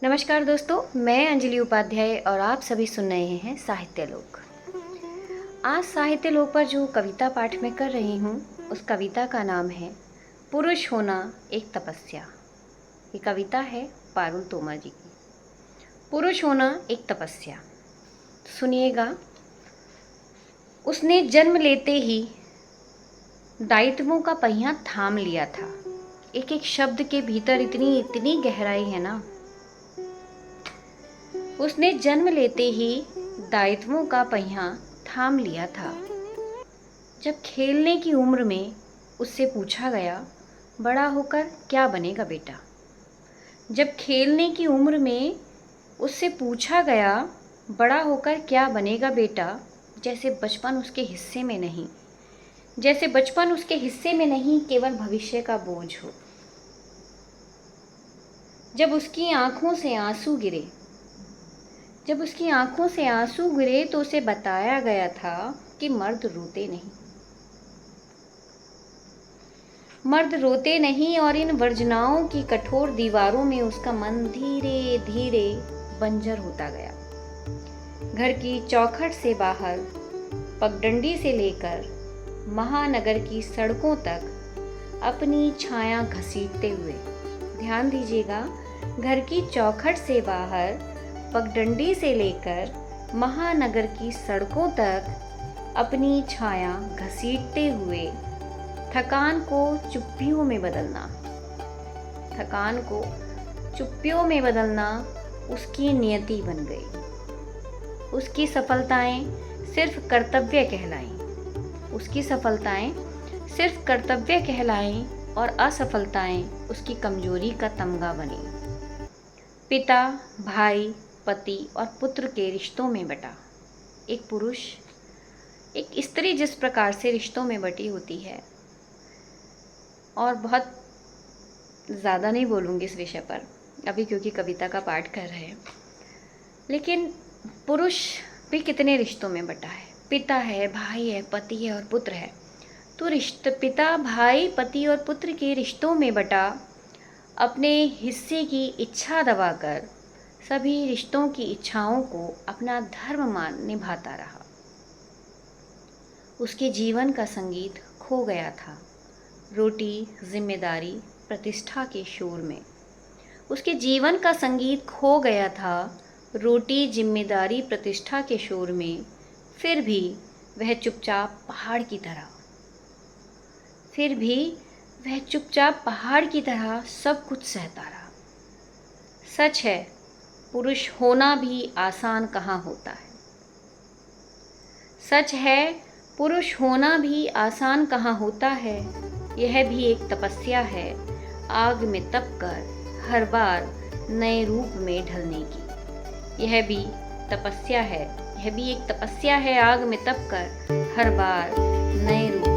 नमस्कार दोस्तों, मैं अंजलि उपाध्याय और आप सभी सुन रहे हैं साहित्य लोक। आज साहित्य लोक पर जो कविता पाठ मैं कर रही हूँ उस कविता का नाम है पुरुष होना एक तपस्या। ये कविता है पारुल तोमर जी की। पुरुष होना एक तपस्या। सुनिएगा। उसने जन्म लेते ही दायित्वों का पहिया थाम लिया था। एक एक शब्द के भीतर इतनी गहराई है ना। उसने जन्म लेते ही दायित्वों का पहिया थाम लिया था। जब खेलने की उम्र में उससे पूछा गया, बड़ा होकर क्या बनेगा बेटा। जब खेलने की उम्र में उससे पूछा गया, बड़ा होकर क्या बनेगा बेटा, जैसे बचपन उसके हिस्से में नहीं, जैसे बचपन उसके हिस्से में नहीं, केवल भविष्य का बोझ हो। जब उसकी आंखों से आंसू गिरे, जब उसकी आंखों से आंसू गिरे तो उसे बताया गया था कि मर्द रोते नहीं, मर्द रोते नहीं। और इन वर्जनाओं की कठोर दीवारों में उसका मन धीरे धीरे बंजर होता गया। घर की चौखट से बाहर, पगडंडी से लेकर महानगर की सड़कों तक अपनी छाया घसीटते हुए, ध्यान दीजिएगा, घर की चौखट से बाहर, पगडंडी से लेकर महानगर की सड़कों तक अपनी छाया घसीटते हुए थकान को चुप्पियों में बदलना, थकान को चुप्पियों में बदलना उसकी नियति बन गई। उसकी सफलताएं सिर्फ कर्तव्य कहलाईं, उसकी सफलताएं सिर्फ कर्तव्य कहलाईं और असफलताएं उसकी कमजोरी का तमगा बनी। पिता, भाई, पति और पुत्र के रिश्तों में बटा एक पुरुष, एक स्त्री जिस प्रकार से रिश्तों में बटी होती है, और बहुत ज़्यादा नहीं बोलूँगी इस विषय पर अभी क्योंकि कविता का पाठ कर रहे हैं, लेकिन पुरुष भी कितने रिश्तों में बटा है। पिता है, भाई है, पति है और पुत्र है। तो पिता, भाई, पति और पुत्र के रिश्तों में बटा अपने हिस्से की इच्छा दबाकर सभी रिश्तों की इच्छाओं को अपना धर्म मान निभाता रहा। उसके जीवन का संगीत खो गया था रोटी, जिम्मेदारी, प्रतिष्ठा के शोर में। उसके जीवन का संगीत खो गया था रोटी, जिम्मेदारी, प्रतिष्ठा के शोर में। फिर भी वह चुपचाप पहाड़ की तरह, फिर भी वह चुपचाप पहाड़ की तरह सब कुछ सहता रहा। सच है, पुरुष होना भी आसान कहाँ होता है। सच है, पुरुष होना भी आसान कहाँ होता है। यह भी एक तपस्या है, आग में तपकर हर बार नए रूप में ढलने की। यह भी तपस्या है, यह भी एक तपस्या है, आग में तपकर हर बार नए रूप